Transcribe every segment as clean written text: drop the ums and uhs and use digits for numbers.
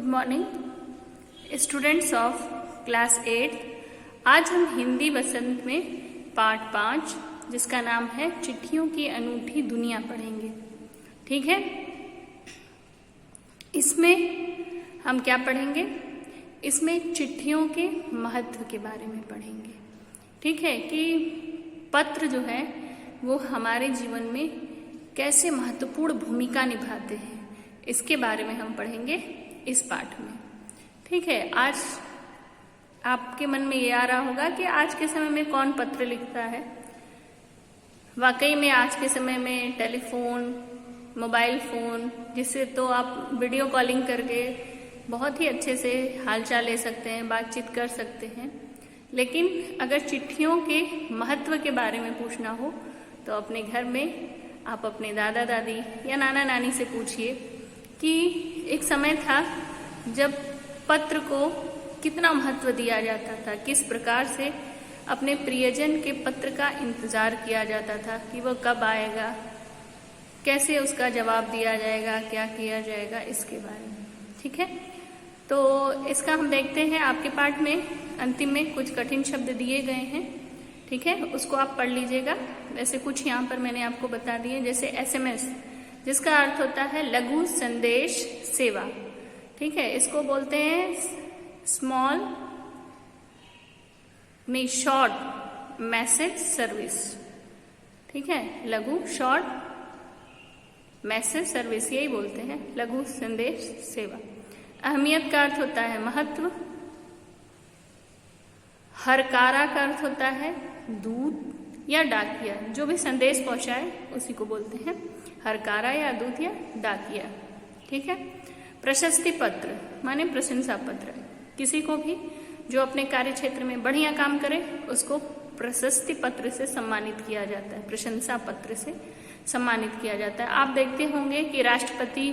Good morning students of class 8। आज हम हिंदी वसंत में पाठ 5 जिसका नाम है चिट्ठियों की अनूठी दुनिया पढ़ेंगे। ठीक है, इसमें हम क्या पढ़ेंगे? इसमें चिट्ठियों के महत्व के बारे में पढ़ेंगे। ठीक है, कि पत्र जो है वो हमारे जीवन में कैसे महत्वपूर्ण भूमिका निभाते हैं, इसके बारे में हम पढ़ेंगे इस पाठ में। ठीक है, आज आपके मन में ये आ रहा होगा कि आज के समय में कौन पत्र लिखता है। वाकई में आज के समय में टेलीफोन, मोबाइल फोन, जिससे तो आप वीडियो कॉलिंग करके बहुत ही अच्छे से हालचाल ले सकते हैं, बातचीत कर सकते हैं। लेकिन अगर चिट्ठियों के महत्व के बारे में पूछना हो तो अपने घर में आप अपने दादा दादी या नाना नानी से पूछिए कि एक समय था जब पत्र को कितना महत्व दिया जाता था, किस प्रकार से अपने प्रियजन के पत्र का इंतजार किया जाता था कि वह कब आएगा, कैसे उसका जवाब दिया जाएगा, क्या किया जाएगा, इसके बारे में। ठीक है, तो इसका हम देखते हैं। आपके पाठ में अंतिम में कुछ कठिन शब्द दिए गए हैं। ठीक है, उसको आप पढ़ लीजिएगा। वैसे कुछ यहाँ पर मैंने आपको बता दिए, जैसे SMS, जिसका अर्थ होता है लघु संदेश सेवा। ठीक है, इसको बोलते हैं स्मॉल में शॉर्ट मैसेज सर्विस। ठीक है, लघु शॉर्ट मैसेज सर्विस, यही बोलते हैं लघु संदेश सेवा। अहमियत का अर्थ होता है महत्व। हरकारा का अर्थ होता है दूत या डाकिया, जो भी संदेश पहुंचाए उसी को बोलते हैं हरकारा या दूत या डाकिया। ठीक है, प्रशस्ति पत्र माने प्रशंसा पत्र। किसी को भी जो अपने कार्य क्षेत्र में बढ़िया काम करे उसको प्रशस्ति पत्र से सम्मानित किया जाता है, प्रशंसा पत्र से सम्मानित किया जाता है। आप देखते होंगे कि राष्ट्रपति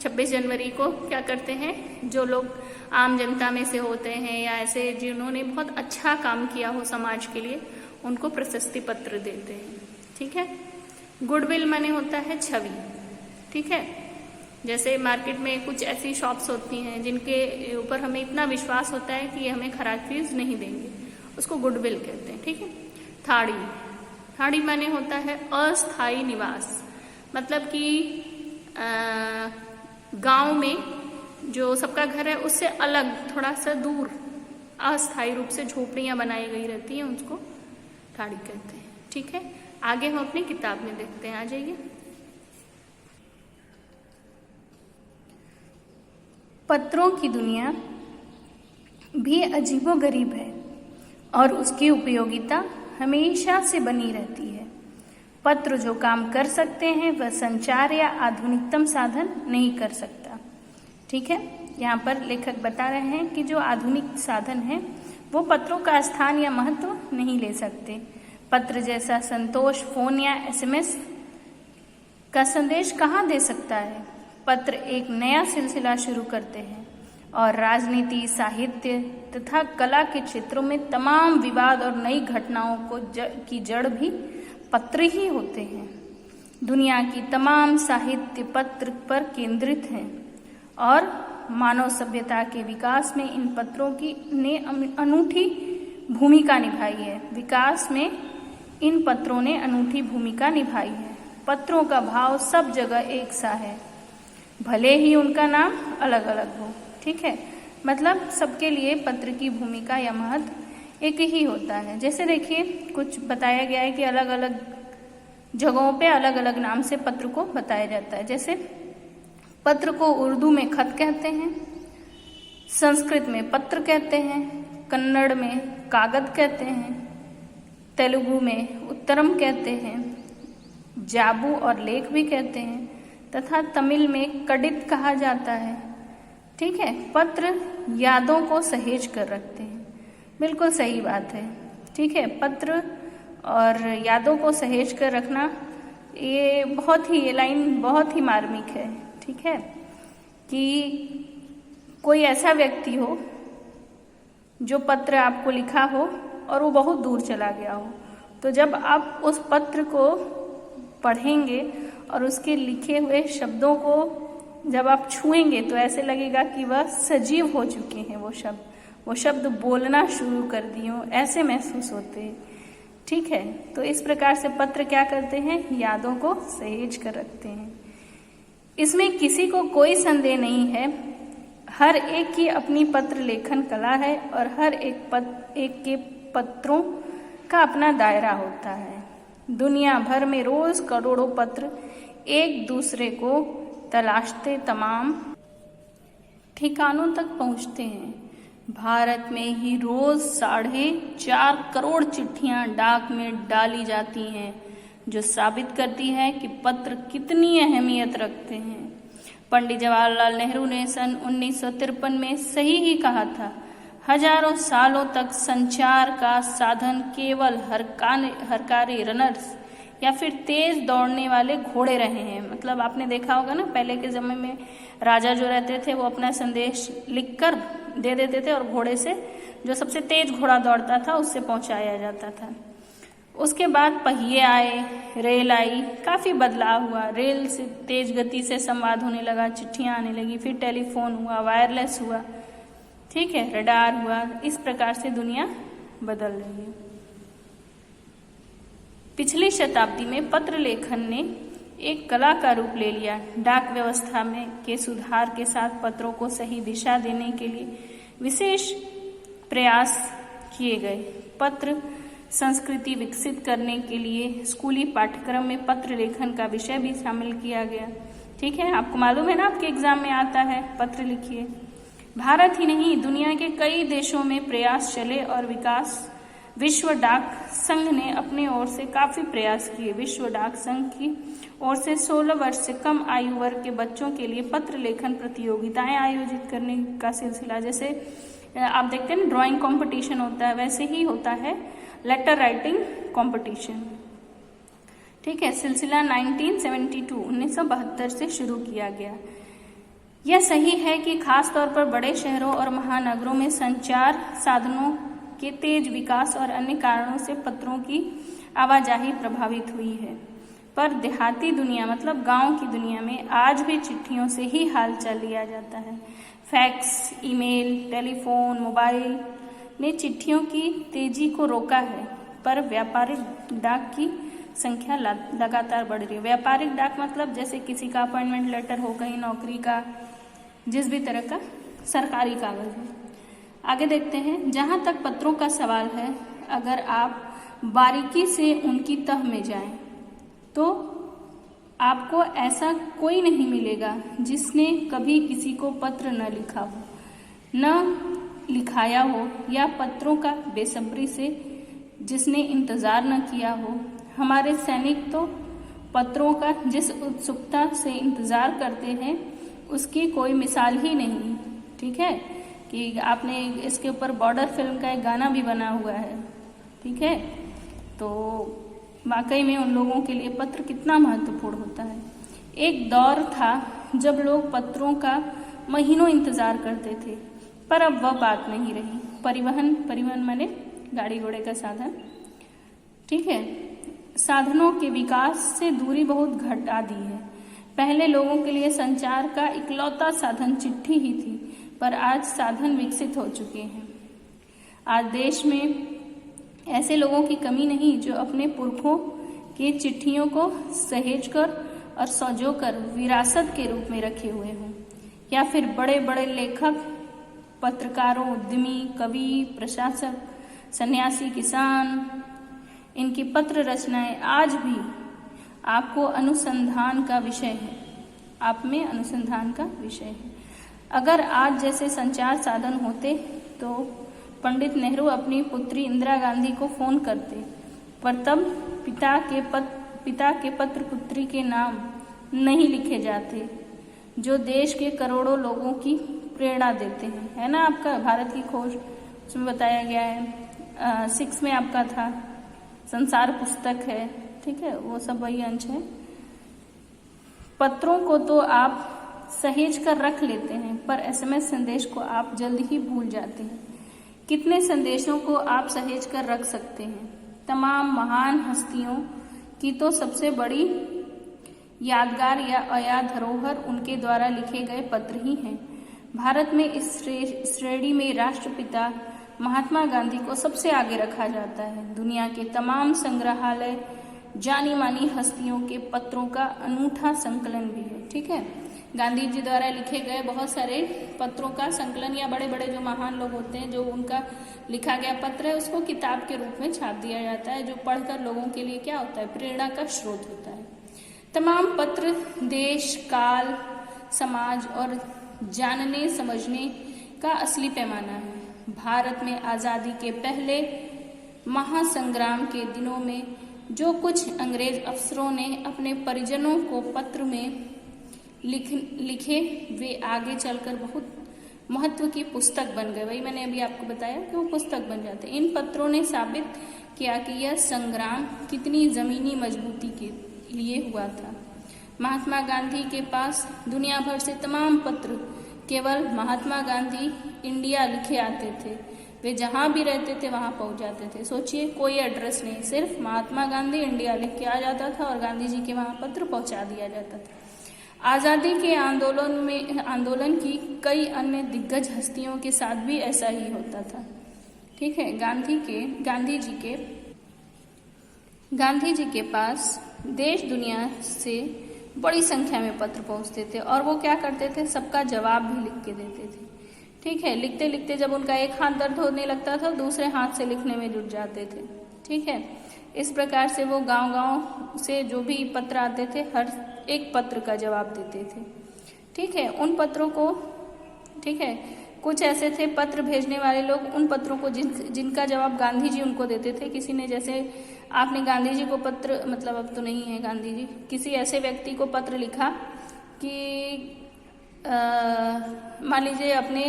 26 जनवरी को क्या करते हैं, जो लोग आम जनता में से होते हैं या ऐसे जिन्होंने बहुत अच्छा काम किया हो समाज के लिए, उनको प्रशस्ति पत्र देते हैं। ठीक है, गुडविल माने होता है छवि। ठीक है, जैसे मार्केट में कुछ ऐसी शॉप्स होती हैं जिनके ऊपर हमें इतना विश्वास होता है कि ये हमें खराब चीज नहीं देंगे, उसको गुडविल कहते हैं। ठीक है, थाड़ी, थाड़ी माने होता है अस्थायी निवास। मतलब कि गांव में जो सबका घर है उससे अलग, थोड़ा सा दूर, अस्थायी रूप से झोपड़ियां बनाई गई रहती हैं, उसको थाड़ी कहते हैं। ठीक है, आगे हम अपनी किताब में देखते हैं। आ जाइए। पत्रों की दुनिया भी अजीबोगरीब है और उसकी उपयोगिता हमेशा से बनी रहती है। पत्र जो काम कर सकते हैं वह संचार या आधुनिकतम साधन नहीं कर सकता। ठीक है, यहाँ पर लेखक बता रहे हैं कि जो आधुनिक साधन है वो पत्रों का स्थान या महत्व नहीं ले सकते। पत्र जैसा संतोष फोन या SMS का संदेश कहाँ दे सकता है। पत्र एक नया सिलसिला शुरू करते हैं और राजनीति, साहित्य तथा कला के क्षेत्रों में तमाम विवाद और नई घटनाओं की जड़ भी पत्र ही होते हैं। दुनिया की तमाम साहित्य पत्र पर केंद्रित हैं और मानव सभ्यता के विकास में इन पत्रों की ने अनूठी भूमिका निभाई है। विकास में इन पत्रों ने अनूठी भूमिका निभाई है। पत्रों का भाव सब जगह एक सा है, भले ही उनका नाम अलग अलग हो। ठीक है, मतलब सबके लिए पत्र की भूमिका या महत्व एक ही होता है। जैसे देखिए, कुछ बताया गया है कि अलग अलग जगहों पे अलग अलग नाम से पत्र को बताया जाता है। जैसे पत्र को उर्दू में खत कहते हैं, संस्कृत में पत्र कहते हैं, कन्नड़ में कागज कहते हैं, तेलुगु में उत्तरम कहते हैं, जाबू और लेख भी कहते हैं, तथा तमिल में कडित कहा जाता है। ठीक है, पत्र यादों को सहेज कर रखते हैं। बिल्कुल सही बात है। ठीक है, पत्र और यादों को सहेज कर रखना, ये लाइन बहुत ही मार्मिक है। ठीक है, कि कोई ऐसा व्यक्ति हो जो पत्र आपको लिखा हो और वो बहुत दूर चला गया हो, तो जब आप उस पत्र को पढ़ेंगे और उसके लिखे हुए शब्दों को जब आप छुएंगे तो ऐसे लगेगा कि वह सजीव हो चुके हैं, वो शब्द बोलना शुरू कर दिए हो, ऐसे महसूस होते हैं। ठीक है, तो इस प्रकार से पत्र क्या करते हैं, यादों को सहेज कर रखते हैं। इसमें किसी को कोई संदेह नहीं है, हर एक की अपनी पत्र लेखन कला है और हर एक के पत्रों का अपना दायरा होता है। दुनिया भर में रोज करोड़ों पत्र एक दूसरे को तलाशते तमाम ठिकानों तक पहुंचते हैं। भारत में ही रोज 4.5 करोड़ चिट्ठियां डाक में डाली जाती हैं, जो साबित करती है कि पत्र कितनी अहमियत रखते हैं। पंडित जवाहरलाल नेहरू ने सन 1953 में सही ही कहा था, हजारों सालों तक संचार का साधन केवल हरकारी रनर्स या फिर तेज दौड़ने वाले घोड़े रहे हैं। मतलब आपने देखा होगा ना, पहले के समय में राजा जो रहते थे वो अपना संदेश लिखकर दे देते थे और घोड़े से, जो सबसे तेज घोड़ा दौड़ता था, उससे पहुंचाया जाता था। उसके बाद पहिए आए, रेल आई, काफी बदलाव हुआ। रेल से तेज गति से संवाद होने लगा, चिट्ठियां आने लगी, फिर टेलीफोन हुआ, वायरलेस हुआ, ठीक है, रडार हुआ। इस प्रकार से दुनिया बदल रही है। पिछली शताब्दी में पत्र लेखन ने एक कला का रूप ले लिया। डाक व्यवस्था में के सुधार के साथ पत्रों को सही दिशा देने के लिए विशेष प्रयास किए गए। पत्र संस्कृति विकसित करने के लिए स्कूली पाठ्यक्रम में पत्र लेखन का विषय भी शामिल किया गया। ठीक है, आपको मालूम है ना, आपके एग्जाम में आता है, पत्र लिखिए। भारत ही नहीं, दुनिया के कई देशों में प्रयास चले और विश्व डाक संघ ने अपने ओर से काफी प्रयास किए। विश्व डाक संघ की ओर से 16 वर्ष से कम आयु वर्ग के बच्चों के लिए पत्र लेखन प्रतियोगिताएं आयोजित करने का सिलसिला, जैसे आप देखते हैं ड्राइंग कंपटीशन होता है, वैसे ही होता है लेटर राइटिंग कंपटीशन। ठीक है, सिलसिला 1972 से शुरू किया गया। यह सही है कि खास तौर पर बड़े शहरों और महानगरों में संचार साधनों के तेज विकास और अन्य कारणों से पत्रों की आवाजाही प्रभावित हुई है, पर देहाती दुनिया मतलब गांव की दुनिया में आज भी चिट्ठियों से ही हालचाल लिया जाता है। फैक्स, ईमेल, टेलीफोन, मोबाइल ने चिट्ठियों की तेजी को रोका है, पर व्यापारिक डाक की संख्या लगातार बढ़ रही है। व्यापारिक डाक मतलब जैसे किसी का अपॉइंटमेंट लेटर हो, कहीं नौकरी का, जिस भी तरह का सरकारी कागज हो। आगे देखते हैं, जहां तक पत्रों का सवाल है, अगर आप बारीकी से उनकी तह में जाएं, तो आपको ऐसा कोई नहीं मिलेगा जिसने कभी किसी को पत्र न लिखा हो, न लिखाया हो, या पत्रों का बेसब्री से जिसने इंतजार न किया हो। हमारे सैनिक तो पत्रों का जिस उत्सुकता से इंतजार करते हैं उसकी कोई मिसाल ही नहीं। ठीक है, कि आपने इसके ऊपर बॉर्डर फिल्म का एक गाना भी बना हुआ है। ठीक है, तो वाकई में उन लोगों के लिए पत्र कितना महत्वपूर्ण होता है। एक दौर था जब लोग पत्रों का महीनों इंतजार करते थे, पर अब वह बात नहीं रही। परिवहन माने गाड़ी घोड़े का साधन। ठीक है, साधनों के विकास से दूरी बहुत घटा दी है। पहले लोगों के लिए संचार का इकलौता साधन चिट्ठी ही थी, पर आज साधन विकसित हो चुके हैं। आज देश में ऐसे लोगों की कमी नहीं जो अपने पुरखों की चिट्ठियों को सहेजकर और संजोकर विरासत के रूप में रखे हुए हों, या फिर बड़े बड़े लेखक, पत्रकारों, उद्यमी, कवि, प्रशासक, सन्यासी, किसान, इनकी पत्र रचनाएं आज भी आपको अनुसंधान का विषय है, आप में अनुसंधान का विषय है। अगर आज जैसे संचार साधन होते तो पंडित नेहरू अपनी पुत्री इंदिरा गांधी को फोन करते, पर तब पिता के पत्र पुत्री के नाम नहीं लिखे जाते, जो देश के करोड़ों लोगों की प्रेरणा देते हैं। है ना, आपका भारत की खोज उसमें बताया गया है। 6 में आपका था संसार पुस्तक है। ठीक है, वो सब वही अंश है। पत्रों को तो आप सहेज कर रख लेते हैं, पर SMS संदेश को आप जल्द ही भूल जाते हैं। कितने संदेशों को आप सहेज कर रख सकते हैं? तमाम महान हस्तियों की तो सबसे बड़ी यादगार या अयाद धरोहर उनके द्वारा लिखे गए पत्र ही हैं। भारत में इस श्रेणी में राष्ट्रपिता महात्मा गांधी को सबसे आगे रखा जाता है। दुनिया के तमाम संग्रहालय जानी मानी हस्तियों के पत्रों का अनूठा संकलन भी है। ठीक है, गांधी जी द्वारा लिखे गए बहुत सारे पत्रों का संकलन या बड़े बड़े जो महान लोग होते हैं जो उनका लिखा गया पत्र है उसको किताब के रूप में छाप दिया जाता है, जो पढ़कर लोगों के लिए क्या होता है, प्रेरणा का स्रोत होता है। तमाम पत्र देश, काल, समाज और जानने समझने का असली पैमाना है। भारत में आज़ादी के पहले महासंग्राम के दिनों में जो कुछ अंग्रेज अफसरों ने अपने परिजनों को पत्र में लिखे वे आगे चलकर बहुत महत्व की पुस्तक बन गए। वही मैंने अभी आपको बताया कि वो पुस्तक बन जाते। इन पत्रों ने साबित किया कि यह संग्राम कितनी जमीनी मजबूती के लिए हुआ था। महात्मा गांधी के पास दुनिया भर से तमाम पत्र केवल महात्मा गांधी इंडिया लिखे आते थे। वे जहाँ भी रहते थे वहाँ पहुँच जाते थे। सोचिए, कोई एड्रेस नहीं, सिर्फ महात्मा गांधी इंडिया लिख के आ जाता था और गांधी जी के वहाँ पत्र पहुँचा दिया जाता था। आज़ादी के आंदोलन की कई अन्य दिग्गज हस्तियों के साथ भी ऐसा ही होता था। ठीक है, गांधी जी के पास देश दुनिया से बड़ी संख्या में पत्र पहुंचते थे और वो क्या करते थे, सबका जवाब भी लिख के देते थे। ठीक है, लिखते लिखते जब उनका एक हाथ दर्द होने लगता था दूसरे हाथ से लिखने में जुट जाते थे। ठीक है, इस प्रकार से वो गांव-गांव से जो भी पत्र आते थे हर एक पत्र का जवाब देते थे। ठीक है, उन पत्रों को, ठीक है, कुछ ऐसे थे पत्र भेजने वाले लोग, उन पत्रों को जिनका जवाब गांधी जी उनको देते थे। किसी ने, जैसे आपने गांधी जी को पत्र, मतलब अब तो नहीं है गांधी जी, किसी ऐसे व्यक्ति को पत्र लिखा कि मान लीजिए अपने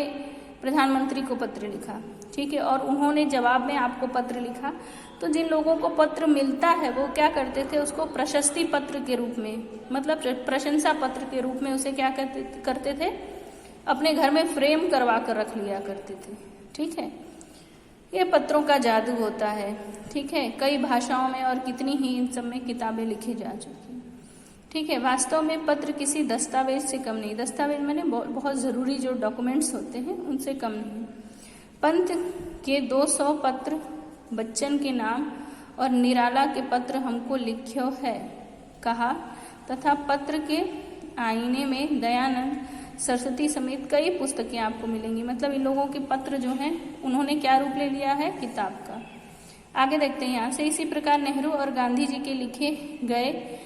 प्रधानमंत्री को पत्र लिखा, ठीक है, और उन्होंने जवाब में आपको पत्र लिखा, तो जिन लोगों को पत्र मिलता है वो क्या करते थे, उसको प्रशस्ति पत्र के रूप में, मतलब प्रशंसा पत्र के रूप में उसे क्या करते थे, अपने घर में फ्रेम करवा कर रख लिया करते थे। ठीक है, ये पत्रों का जादू होता है। ठीक है, कई भाषाओं में और कितनी ही इन सब में किताबें लिखी जा चुकी। ठीक है, वास्तव में पत्र किसी दस्तावेज से कम नहीं, दस्तावेज मैंने बहुत ज़रूरी जो डॉक्यूमेंट्स होते हैं उनसे कम नहीं। पंत के 200 पत्र, बच्चन के नाम और निराला के पत्र हमको लिख्यो है कहा, तथा पत्र के आईने में दयानंद सरस्वती समेत कई पुस्तकें आपको मिलेंगी। मतलब इन लोगों के पत्र जो हैं उन्होंने क्या रूप ले लिया है, किताब का। आगे देखते हैं यहाँ से। इसी प्रकार नेहरू और गांधी जी के लिखे गए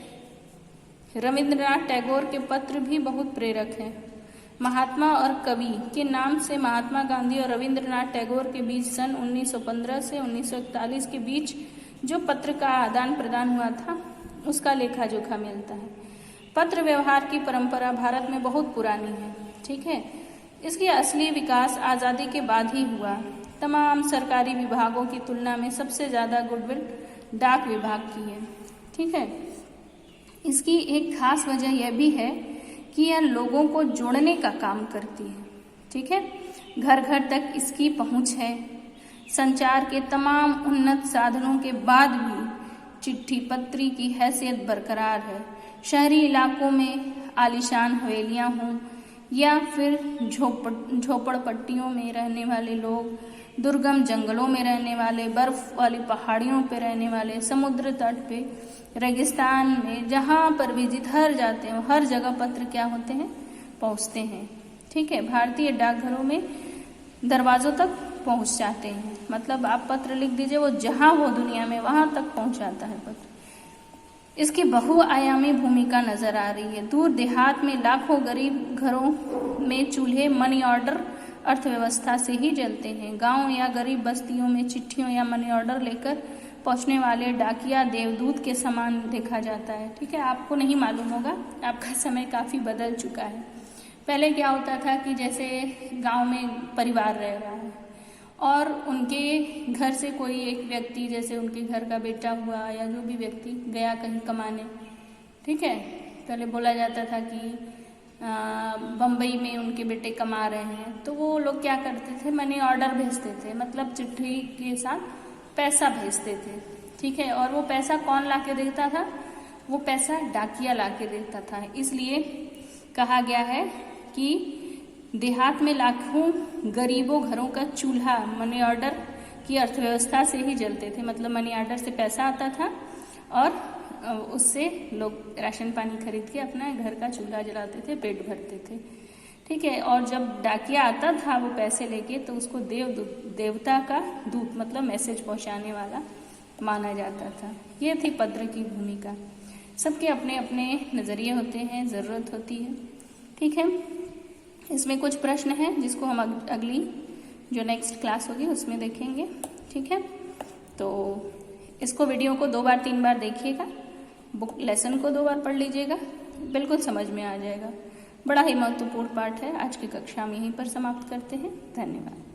रविंद्रनाथ टैगोर के पत्र भी बहुत प्रेरक हैं। महात्मा और कवि के नाम से महात्मा गांधी और रविंद्रनाथ टैगोर के बीच सन 1915 से 1941 के बीच जो पत्र का आदान प्रदान हुआ था उसका लेखा जोखा मिलता है। पत्र व्यवहार की परंपरा भारत में बहुत पुरानी है। ठीक है, इसकी असली विकास आज़ादी के बाद ही हुआ। तमाम सरकारी विभागों की तुलना में सबसे ज़्यादा गुडविल डाक विभाग की है। ठीक है, इसकी एक खास वजह यह भी है कि यह लोगों को जोड़ने का काम करती है। ठीक है, घर घर तक इसकी पहुंच है। संचार के तमाम उन्नत साधनों के बाद भी चिट्ठी पत्री की हैसियत बरकरार है। शहरी इलाकों में आलीशान हवेलियां हों या फिर झोपड़पट्टियों में रहने वाले लोग, दुर्गम जंगलों में रहने वाले, बर्फ वाली पहाड़ियों पर रहने वाले, समुद्र तट पे, रेगिस्तान में, जहाँ पर भी जिधर जाते हो हर जगह पत्र क्या होते हैं, पहुँचते हैं। ठीक है, भारतीय डाकघरों में दरवाजों तक पहुँच जाते हैं। मतलब आप पत्र लिख दीजिए, वो जहाँ हो दुनिया में वहाँ तक पहुँच जाता है पत्र। इसकी बहुआयामी भूमिका नजर आ रही है। दूर देहात में लाखों गरीब घरों में चूल्हे मनी ऑर्डर अर्थव्यवस्था से ही जलते हैं। गांव या गरीब बस्तियों में चिट्ठियों या मनी ऑर्डर लेकर पहुंचने वाले डाकिया देवदूत के समान देखा जाता है। ठीक है, आपको नहीं मालूम होगा, आपका समय काफ़ी बदल चुका है। पहले क्या होता था कि जैसे गांव में परिवार रह रहा है और उनके घर से कोई एक व्यक्ति, जैसे उनके घर का बेटा हुआ या जो भी व्यक्ति गया कहीं कमाने, ठीक है, पहले बोला जाता था कि बम्बई में उनके बेटे कमा रहे हैं, तो वो लोग क्या करते थे, मनी ऑर्डर भेजते थे, मतलब चिट्ठी के साथ पैसा भेजते थे। ठीक है, और वो पैसा कौन ला के देता था, वो पैसा डाकिया ला के देता था। इसलिए कहा गया है कि देहात में लाखों गरीबों घरों का चूल्हा मनी ऑर्डर की अर्थव्यवस्था से ही जलते थे। मतलब मनी ऑर्डर से पैसा आता था और उससे लोग राशन पानी खरीद के अपना घर का चूल्हा जलाते थे, पेट भरते थे। ठीक है। और जब डाकिया आता था वो पैसे लेके, तो उसको देवता का दूत मतलब मैसेज पहुंचाने वाला माना जाता था। ये थी पत्र की भूमिका। सबके अपने अपने नज़रिए होते हैं, ज़रूरत होती है। ठीक है। इसमें कुछ प्रश्न हैं जिसको हम अगली जो नेक्स्ट क्लास होगी उसमें देखेंगे। ठीक है। तो इसको वीडियो को 2 बार 3 बार देखिएगा, बुक लेसन को 2 बार पढ़ लीजिएगा, बिल्कुल समझ में आ जाएगा। बड़ा ही महत्वपूर्ण पाठ है। आज की कक्षा हम यहीं पर समाप्त करते हैं। धन्यवाद।